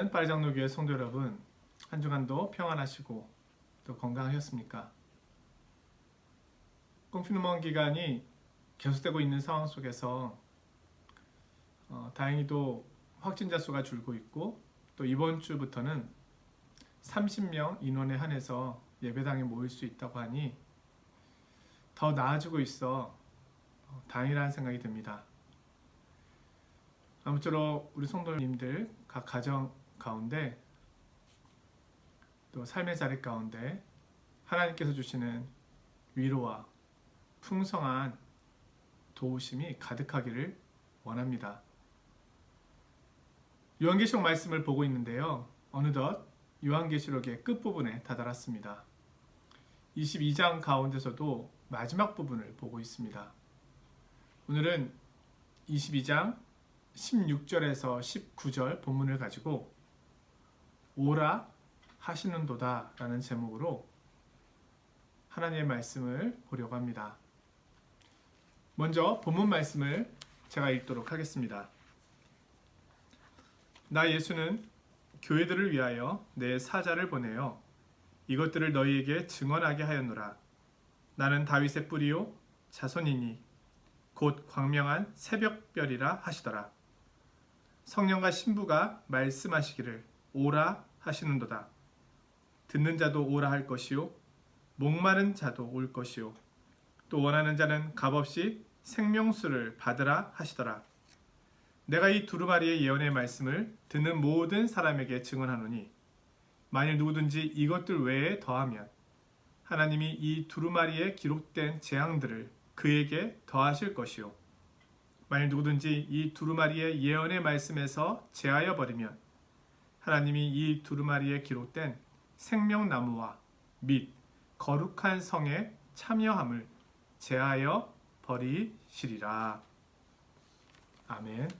사랑하는 파리장로교회 성도 여러분, 한 주간도 평안하시고 또 건강하셨습니까? 꽁피누먼 기간이 계속되고 있는 상황 속에서 다행히도 확진자 수가 줄고 있고 또 이번 주부터는 30명 인원에 한해서 예배당에 모일 수 있다고 하니 더 나아지고 있어 다행이라는 생각이 듭니다. 아무쪼록 우리 성도님들 각 가정 가운데 또 삶의 자리 가운데 하나님께서 주시는 위로와 풍성한 도우심이 가득하기를 원합니다. 요한계시록 말씀을 보고 있는데요. 어느덧 요한계시록의 끝부분에 다다랐습니다. 22장 가운데서도 마지막 부분을 보고 있습니다. 오늘은 22장 16절에서 19절 본문을 가지고 오라 하시는도다 라는 제목으로 하나님의 말씀을 보려고 합니다. 먼저 본문 말씀을 제가 읽도록 하겠습니다. 나 예수는 교회들을 위하여 내 사자를 보내어 이것들을 너희에게 증언하게 하였노라. 나는 다윗의 뿌리요 자손이니 곧 광명한 새벽별이라 하시더라. 성령과 신부가 말씀하시기를 오라 하시는도다. 듣는 자도 오라 할 것이요 목마른 자도 올 것이요 또 원하는 자는 값없이 생명수를 받으라 하시더라. 내가 이 두루마리의 예언의 말씀을 듣는 모든 사람에게 증언하노니 만일 누구든지 이것들 외에 더하면 하나님이 이 두루마리에 기록된 재앙들을 그에게 더하실 것이요 만일 누구든지 이 두루마리의 예언의 말씀에서 제하여 버리면 하나님이 이 두루마리에 기록된 생명나무와 및 거룩한 성의 참여함을 제하여 버리시리라. 아멘.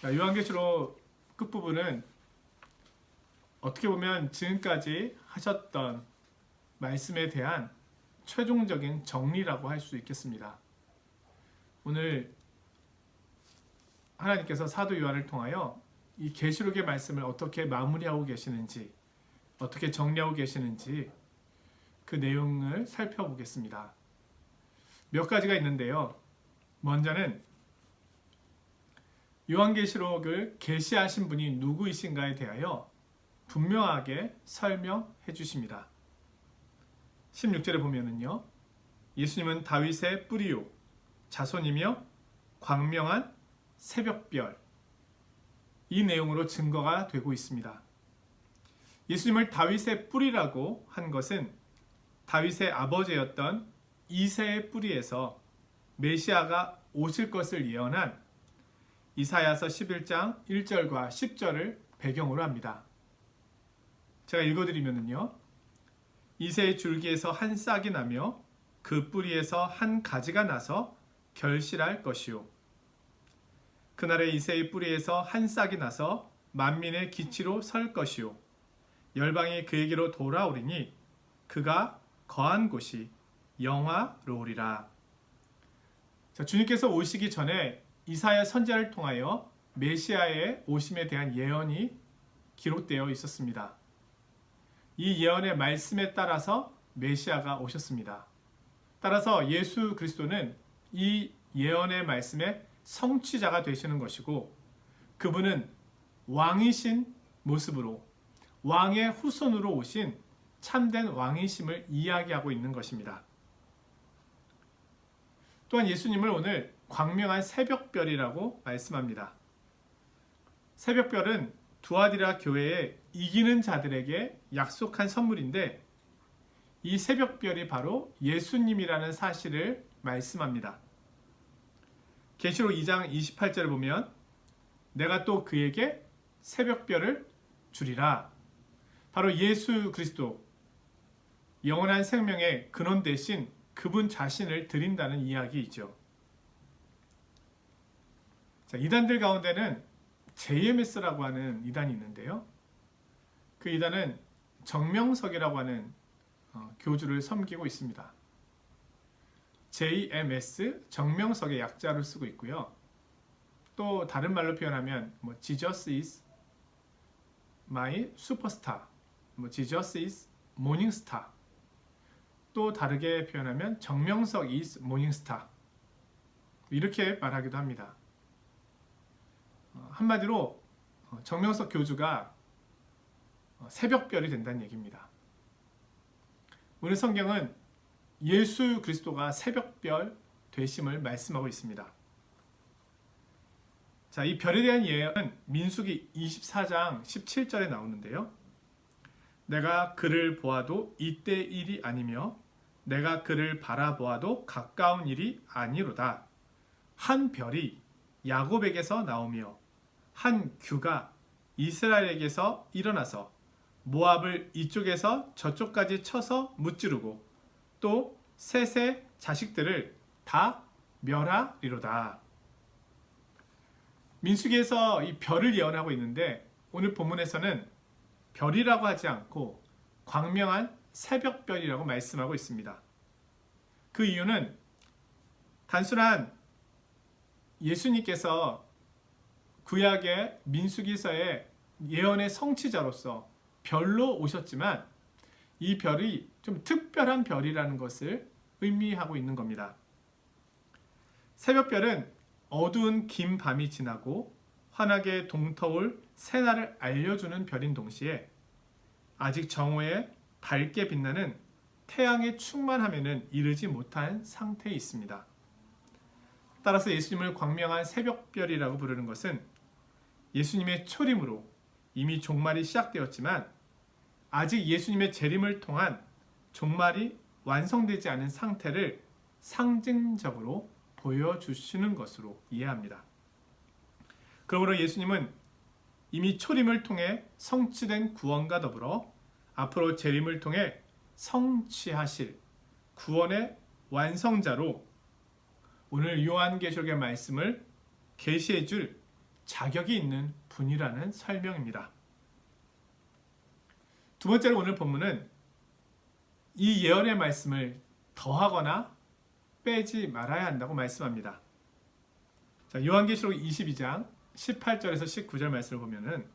자, 요한계시록 끝부분은 어떻게 보면 지금까지 하셨던 말씀에 대한 최종적인 정리라고 할 수 있겠습니다. 오늘 하나님께서 사도 요한을 통하여 이 계시록의 말씀을 어떻게 마무리하고 계시는지, 어떻게 정리하고 계시는지 그 내용을 살펴보겠습니다. 몇 가지가 있는데요. 먼저는 요한계시록을 계시하신 분이 누구이신가에 대하여 분명하게 설명해 주십니다. 16절에 보면은요. 예수님은 다윗의 뿌리요 자손이며 광명한 새벽별, 이 내용으로 증거가 되고 있습니다. 예수님을 다윗의 뿌리라고 한 것은 다윗의 아버지였던 이새의 뿌리에서 메시아가 오실 것을 예언한 이사야서 11장 1절과 10절을 배경으로 합니다. 제가 읽어드리면요. 이새의 줄기에서 한 싹이 나며 그 뿌리에서 한 가지가 나서 결실할 것이요 그날에 이새의 뿌리에서 한 싹이 나서 만민의 기치로 설 것이요 열방이 그에게로 돌아오리니 그가 거한 곳이 영화로우리라. 자, 주님께서 오시기 전에 이사야 선지자를 통하여 메시아의 오심에 대한 예언이 기록되어 있었습니다. 이 예언의 말씀에 따라서 메시아가 오셨습니다. 따라서 예수 그리스도는 이 예언의 말씀의 성취자가 되시는 것이고 그분은 왕이신 모습으로 왕의 후손으로 오신 참된 왕이심을 이야기하고 있는 것입니다. 또한 예수님을 오늘 광명한 새벽별이라고 말씀합니다. 새벽별은 두아디라 교회에 이기는 자들에게 약속한 선물인데 이 새벽별이 바로 예수님이라는 사실을 말씀합니다. 계시록 2장 28절을 보면 내가 또 그에게 새벽별을 주리라. 바로 예수 그리스도, 영원한 생명의 근원 대신 그분 자신을 드린다는 이야기이죠. 자, 이단들 가운데는 JMS라고 하는 이단이 있는데요. 그 이단은 정명석이라고 하는 교주를 섬기고 있습니다. JMS, 정명석의 약자를 쓰고 있고요. 또 다른 말로 표현하면 Jesus is my superstar, Jesus is morning star. 또 다르게 표현하면 정명석 is morning star. 이렇게 말하기도 합니다. 한마디로 정명석 교주가 새벽별이 된다는 얘기입니다. 오늘 성경은 예수 그리스도가 새벽별 되심을 말씀하고 있습니다. 자, 이 별에 대한 예언은 민수기 24장 17절에 나오는데요. 내가 그를 보아도 이때 일이 아니며 내가 그를 바라보아도 가까운 일이 아니로다. 한 별이 야곱에게서 나오며 한 규가 이스라엘에게서 일어나서 모압을 이쪽에서 저쪽까지 쳐서 무찌르고 또 셋의 자식들을 다 멸하리로다. 민수기에서 이 별을 예언하고 있는데 오늘 본문에서는 별이라고 하지 않고 광명한 새벽별이라고 말씀하고 있습니다. 그 이유는 단순한 예수님께서 구약의 민수기서의 예언의 성취자로서 별로 오셨지만 이 별이 좀 특별한 별이라는 것을 의미하고 있는 겁니다. 새벽별은 어두운 긴 밤이 지나고 환하게 동터올 새날을 알려주는 별인 동시에 아직 정오에 밝게 빛나는 태양의 충만함에는 이르지 못한 상태에 있습니다. 따라서 예수님을 광명한 새벽별이라고 부르는 것은 예수님의 초림으로 이미 종말이 시작되었지만 아직 예수님의 재림을 통한 종말이 완성되지 않은 상태를 상징적으로 보여주시는 것으로 이해합니다. 그러므로 예수님은 이미 초림을 통해 성취된 구원과 더불어 앞으로 재림을 통해 성취하실 구원의 완성자로 오늘 요한계시록의 말씀을 계시해 줄 자격이 있는 분이라는 설명입니다. 두 번째로 오늘 본문은 이 예언의 말씀을 더하거나 빼지 말아야 한다고 말씀합니다. 자, 요한계시록 22장 18절에서 19절 말씀을 보면은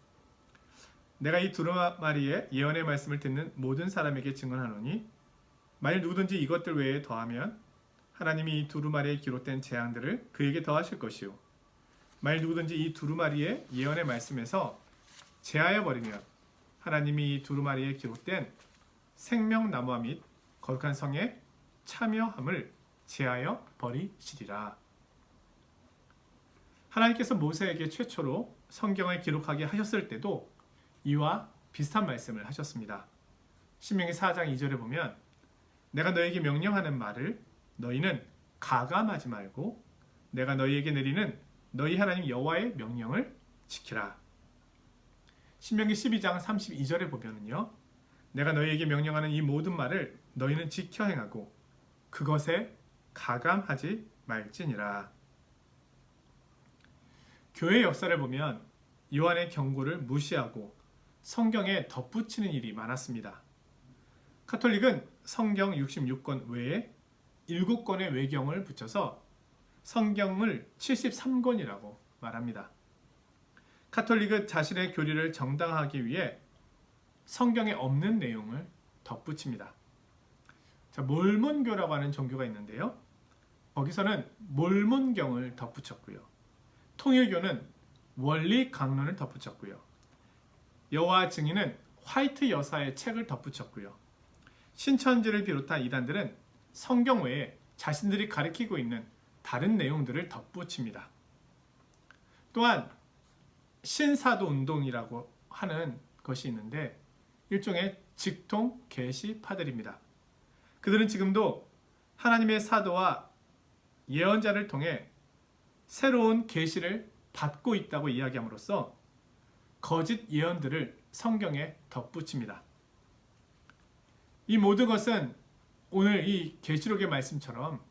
내가 이 두루마리의 예언의 말씀을 듣는 모든 사람에게 증언하노니 만일 누구든지 이것들 외에 더하면 하나님이 이 두루마리에 기록된 재앙들을 그에게 더하실 것이요 만일 누구든지 이 두루마리의 예언의 말씀에서 제하여 버리면 하나님이 이 두루마리에 기록된 생명나무와 및 거룩한 성의 참여함을 제하여 버리시리라. 하나님께서 모세에게 최초로 성경을 기록하게 하셨을 때도 이와 비슷한 말씀을 하셨습니다. 신명기 4장 2절에 보면 내가 너에게 명령하는 말을 너희는 가감하지 말고 내가 너희에게 내리는 너희 하나님 여호와의 명령을 지키라. 신명기 12장 32절에 보면은요. 내가 너희에게 명령하는 이 모든 말을 너희는 지켜 행하고 그것에 가감하지 말지니라. 교회 역사를 보면 요한의 경고를 무시하고 성경에 덧붙이는 일이 많았습니다. 카톨릭은 성경 66권 외에 7권의 외경을 붙여서 성경을 73권이라고 말합니다. 카톨릭은 자신의 교리를 정당화하기 위해 성경에 없는 내용을 덧붙입니다. 자, 몰몬교라고 하는 종교가 있는데요. 거기서는 몰몬경을 덧붙였고요. 통일교는 원리 강론을 덧붙였고요. 여호와 증인은 화이트 여사의 책을 덧붙였고요. 신천지를 비롯한 이단들은 성경 외에 자신들이 가리키고 있는 다른 내용들을 덧붙입니다. 또한 신사도 운동이라고 하는 것이 있는데 일종의 직통 계시파들입니다. 그들은 지금도 하나님의 사도와 예언자를 통해 새로운 계시를 받고 있다고 이야기함으로써 거짓 예언들을 성경에 덧붙입니다. 이 모든 것은 오늘 이 계시록의 말씀처럼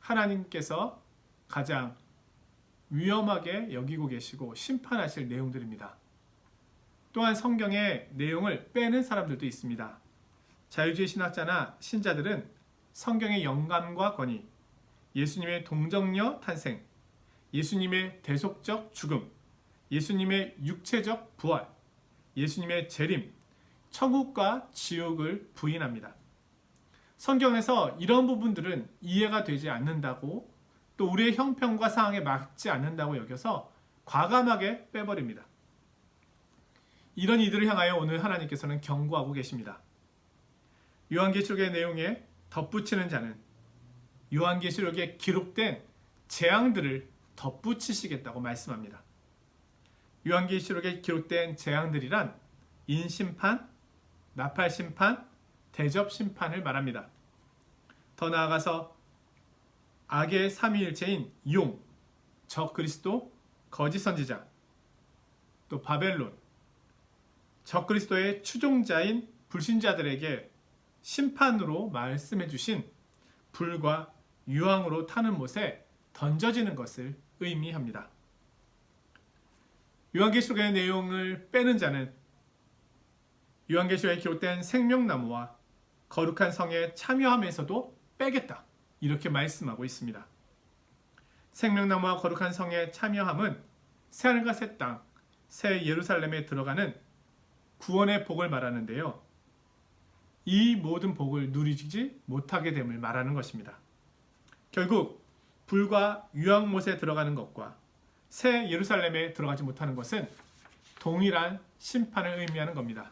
하나님께서 가장 위험하게 여기고 계시고 심판하실 내용들입니다. 또한 성경의 내용을 빼는 사람들도 있습니다. 자유주의 신학자나 신자들은 성경의 영감과 권위, 예수님의 동정녀 탄생, 예수님의 대속적 죽음, 예수님의 육체적 부활, 예수님의 재림, 천국과 지옥을 부인합니다. 성경에서 이런 부분들은 이해가 되지 않는다고, 또 우리의 형편과 상황에 맞지 않는다고 여겨서 과감하게 빼버립니다. 이런 이들을 향하여 오늘 하나님께서는 경고하고 계십니다. 요한계시록의 내용에 덧붙이는 자는 요한계시록에 기록된 재앙들을 덧붙이시겠다고 말씀합니다. 요한계시록에 기록된 재앙들이란 인심판, 나팔심판, 대접심판을 말합니다. 더 나아가서 악의 삼위일체인 용, 적그리스도, 거짓선지자, 또 바벨론, 적그리스도의 추종자인 불신자들에게 심판으로 말씀해 주신 불과 유황으로 타는 못에 던져지는 것을 의미합니다. 요한계시록의 내용을 빼는 자는 요한계시록에 기록된 생명나무와 거룩한 성에 참여하면서도 빼겠다, 이렇게 말씀하고 있습니다. 생명나무와 거룩한 성에 참여함은 새하늘과 새 땅, 새 예루살렘에 들어가는 구원의 복을 말하는데요. 이 모든 복을 누리지 못하게 됨을 말하는 것입니다. 결국 불과 유황못에 들어가는 것과 새 예루살렘에 들어가지 못하는 것은 동일한 심판을 의미하는 겁니다.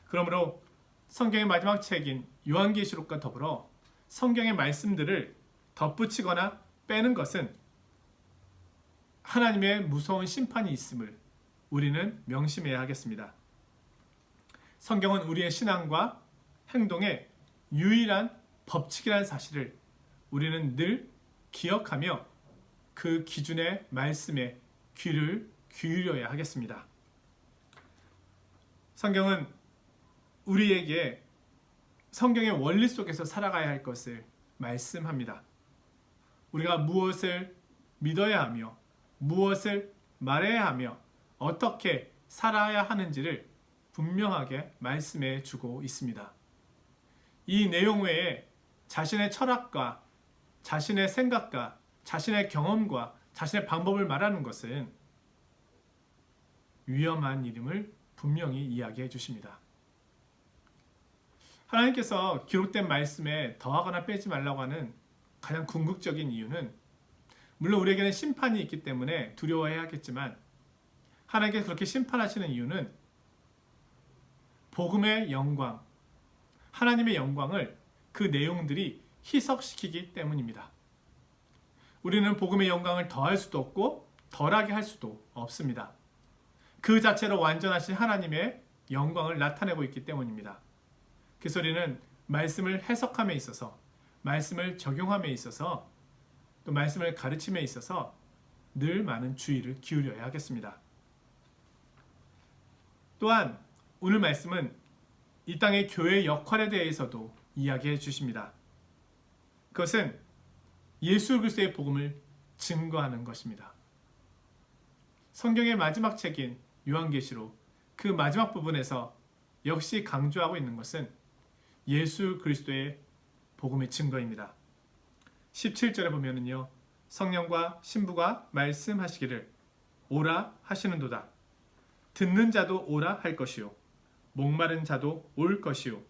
그러므로 성경의 마지막 책인 요한계시록과 더불어 성경의 말씀들을 덧붙이거나 빼는 것은 하나님의 무서운 심판이 있음을 우리는 명심해야 하겠습니다. 성경은 우리의 신앙과 행동의 유일한 법칙이라는 사실을 우리는 늘 기억하며 그 기준의 말씀에 귀를 기울여야 하겠습니다. 성경은 우리에게 성경의 원리 속에서 살아가야 할 것을 말씀합니다. 우리가 무엇을 믿어야 하며 무엇을 말해야 하며 어떻게 살아야 하는지를 분명하게 말씀해 주고 있습니다. 이 내용 외에 자신의 철학과 자신의 생각과 자신의 경험과 자신의 방법을 말하는 것은 위험한 일임을 분명히 이야기해 주십니다. 하나님께서 기록된 말씀에 더하거나 빼지 말라고 하는 가장 궁극적인 이유는, 물론 우리에게는 심판이 있기 때문에 두려워해야겠지만, 하나님께서 그렇게 심판하시는 이유는 복음의 영광, 하나님의 영광을 그 내용들이 희석시키기 때문입니다. 우리는 복음의 영광을 더할 수도 없고 덜하게 할 수도 없습니다. 그 자체로 완전하신 하나님의 영광을 나타내고 있기 때문입니다. 그래서 우리는 말씀을 해석함에 있어서, 말씀을 적용함에 있어서, 또 말씀을 가르침에 있어서 늘 많은 주의를 기울여야 하겠습니다. 또한 오늘 말씀은 이 땅의 교회의 역할에 대해서도 이야기해 주십니다. 그것은 예수 그리스도의 복음을 증거하는 것입니다. 성경의 마지막 책인 요한계시록 그 마지막 부분에서 역시 강조하고 있는 것은 예수 그리스도의 복음의 증거입니다. 17절에 보면은요, 성령과 신부가 말씀하시기를 오라 하시는도다. 듣는 자도 오라 할 것이요, 목마른 자도 올 것이요,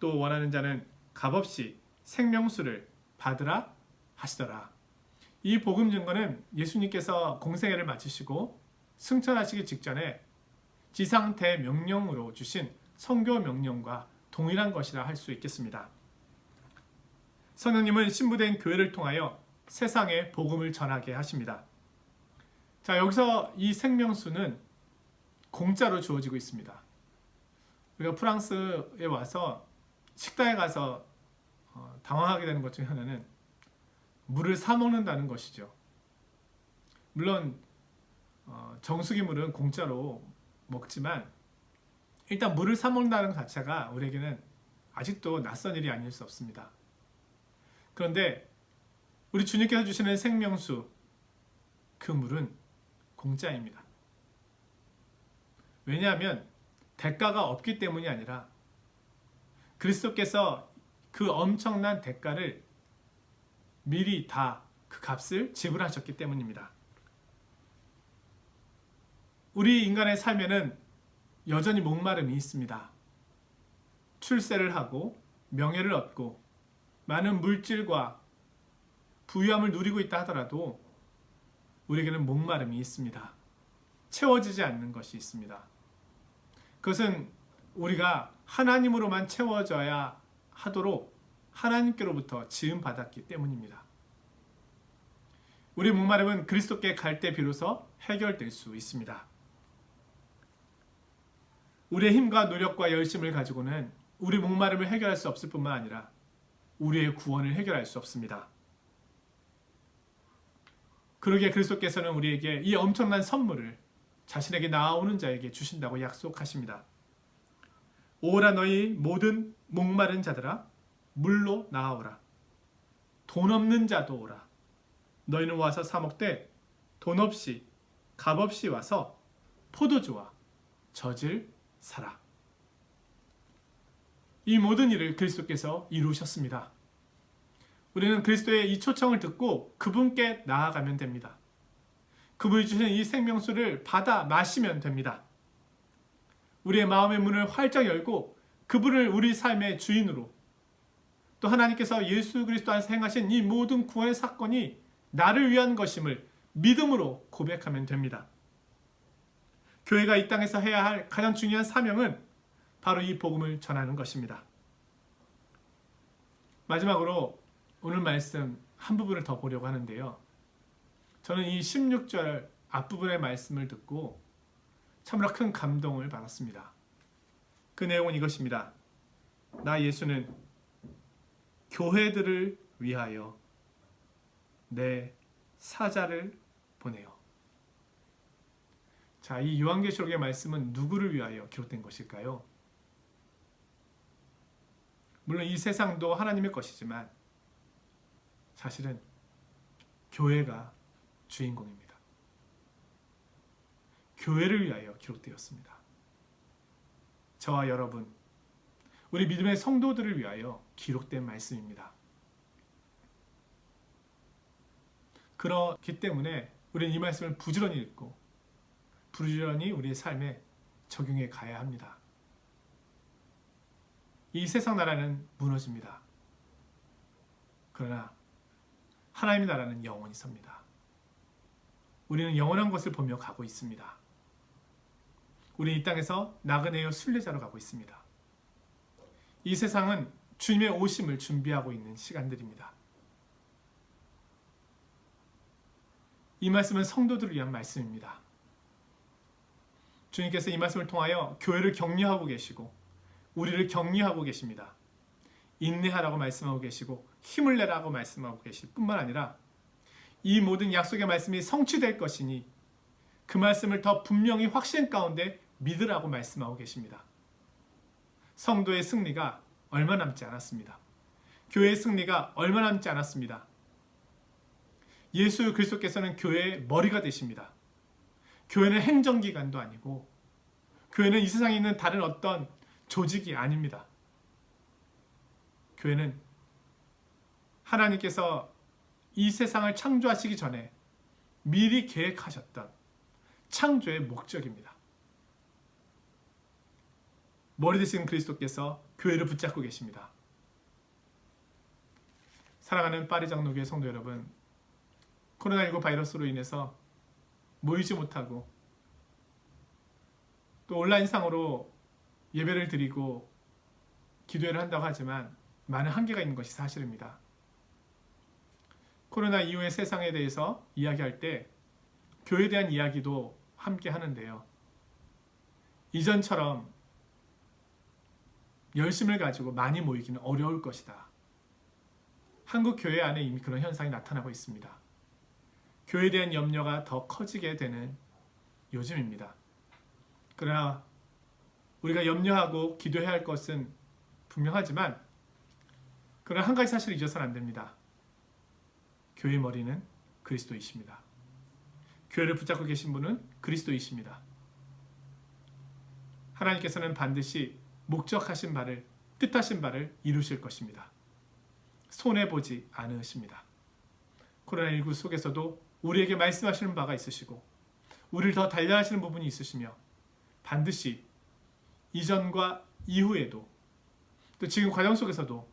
또 원하는 자는 값없이 생명수를 받으라 하시더라. 이 복음 증거는 예수님께서 공생애를 마치시고 승천하시기 직전에 지상 대명령으로 주신 선교 명령과 동일한 것이라 할 수 있겠습니다. 성령님은 신부된 교회를 통하여 세상에 복음을 전하게 하십니다. 자, 여기서 이 생명수는 공짜로 주어지고 있습니다. 우리가 프랑스에 와서 식당에 가서 당황하게 되는 것 중에 하나는 물을 사 먹는다는 것이죠. 물론 정수기 물은 공짜로 먹지만 일단 물을 사 먹는다는 것 자체가 우리에게는 아직도 낯선 일이 아닐 수 없습니다. 그런데 우리 주님께서 주시는 생명수, 그 물은 공짜입니다. 왜냐하면 대가가 없기 때문이 아니라 그리스도께서 그 엄청난 대가를 미리 다 그 값을 지불하셨기 때문입니다. 우리 인간의 삶에는 여전히 목마름이 있습니다. 출세를 하고 명예를 얻고 많은 물질과 부유함을 누리고 있다 하더라도 우리에게는 목마름이 있습니다. 채워지지 않는 것이 있습니다. 그것은 우리가 하나님으로만 채워져야 하도록 하나님께로부터 지음받았기 때문입니다. 우리 목마름은 그리스도께 갈 때 비로소 해결될 수 있습니다. 우리의 힘과 노력과 열심을 가지고는 우리 목마름을 해결할 수 없을 뿐만 아니라 우리의 구원을 해결할 수 없습니다. 그러기에 그리스도께서는 우리에게 이 엄청난 선물을 자신에게 나아오는 자에게 주신다고 약속하십니다. 오라 너희 모든 목마른 자들아 물로 나아오라. 돈 없는 자도 오라. 너희는 와서 사 먹되 돈 없이 값 없이 와서 포도주와 젖을 사라. 이 모든 일을 그리스도께서 이루셨습니다. 우리는 그리스도의 이 초청을 듣고 그분께 나아가면 됩니다. 그분이 주신 이 생명수를 받아 마시면 됩니다. 우리의 마음의 문을 활짝 열고 그분을 우리 삶의 주인으로, 또 하나님께서 예수 그리스도 안에서 행하신 이 모든 구원의 사건이 나를 위한 것임을 믿음으로 고백하면 됩니다. 교회가 이 땅에서 해야 할 가장 중요한 사명은 바로 이 복음을 전하는 것입니다. 마지막으로 오늘 말씀 한 부분을 더 보려고 하는데요. 저는 이 16절 앞부분의 말씀을 듣고 참으로 큰 감동을 받았습니다. 그 내용은 이것입니다. 나 예수는 교회들을 위하여 내 사자를 보내요. 자, 이 요한계시록의 말씀은 누구를 위하여 기록된 것일까요? 물론 이 세상도 하나님의 것이지만 사실은 교회가 주인공입니다. 교회를 위하여 기록되었습니다. 저와 여러분, 우리 믿음의 성도들을 위하여 기록된 말씀입니다. 그렇기 때문에 우리는 이 말씀을 부지런히 읽고 부지런히 우리의 삶에 적용해 가야 합니다. 이 세상 나라는 무너집니다. 그러나 하나님의 나라는 영원히 섭니다. 우리는 영원한 것을 보며 가고 있습니다. 우리는 이 땅에서 나그네여 순례자로 가고 있습니다. 이 세상은 주님의 오심을 준비하고 있는 시간들입니다. 이 말씀은 성도들을 위한 말씀입니다. 주님께서 이 말씀을 통하여 교회를 격려하고 계시고 우리를 격려하고 계십니다. 인내하라고 말씀하고 계시고 힘을 내라고 말씀하고 계실 뿐만 아니라 이 모든 약속의 말씀이 성취될 것이니 그 말씀을 더 분명히 확신 가운데 믿으라고 말씀하고 계십니다. 성도의 승리가 얼마 남지 않았습니다. 교회의 승리가 얼마 남지 않았습니다. 예수 그리스도께서는 교회의 머리가 되십니다. 교회는 행정기관도 아니고 교회는 이 세상에 있는 다른 어떤 조직이 아닙니다. 교회는 하나님께서 이 세상을 창조하시기 전에 미리 계획하셨던 창조의 목적입니다. 머리 되신 그리스도께서 교회를 붙잡고 계십니다. 사랑하는 파리 장로교회 성도 여러분, 코로나19 바이러스로 인해서 모이지 못하고 또 온라인상으로 예배를 드리고 기도회를 한다고 하지만 많은 한계가 있는 것이 사실입니다. 코로나 이후의 세상에 대해서 이야기할 때 교회에 대한 이야기도 함께 하는데요. 이전처럼 열심을 가지고 많이 모이기는 어려울 것이다. 한국 교회 안에 이미 그런 현상이 나타나고 있습니다. 교회에 대한 염려가 더 커지게 되는 요즘입니다. 그러나 우리가 염려하고 기도해야 할 것은 분명하지만 그러나 한 가지 사실을 잊어서는 안 됩니다. 교회의 머리는 그리스도이십니다. 교회를 붙잡고 계신 분은 그리스도이십니다. 하나님께서는 반드시 목적하신 바를, 뜻하신 바를 이루실 것입니다. 손해보지 않으십니다. 코로나19 속에서도 우리에게 말씀하시는 바가 있으시고 우리를 더 단련하시는 부분이 있으시며 반드시 이전과 이후에도 또 지금 과정 속에서도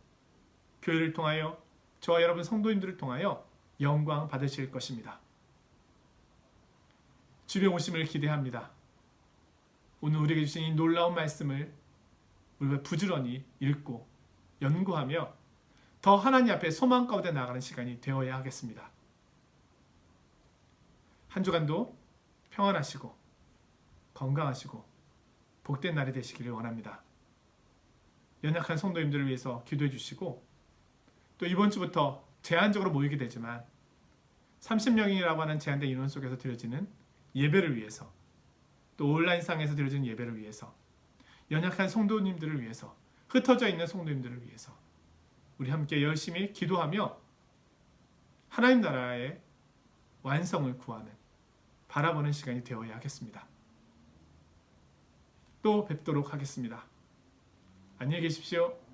교회를 통하여 저와 여러분 성도님들을 통하여 영광 받으실 것입니다. 주의 오심을 기대합니다. 오늘 우리에게 주신 이 놀라운 말씀을 우리가 부지런히 읽고 연구하며 더 하나님 앞에 소망 가운데 나아가는 시간이 되어야 하겠습니다. 한 주간도 평안하시고 건강하시고 복된 날이 되시기를 원합니다. 연약한 성도님들을 위해서 기도해 주시고 또 이번 주부터 제한적으로 모이게 되지만 30명이라고 하는 제한된 인원 속에서 드려지는 예배를 위해서 또 온라인상에서 드려지는 예배를 위해서 연약한 성도님들을 위해서 흩어져 있는 성도님들을 위해서 우리 함께 열심히 기도하며 하나님 나라의 완성을 구하는 바라보는 시간이 되어야 하겠습니다. 또 뵙도록 하겠습니다. 안녕히 계십시오.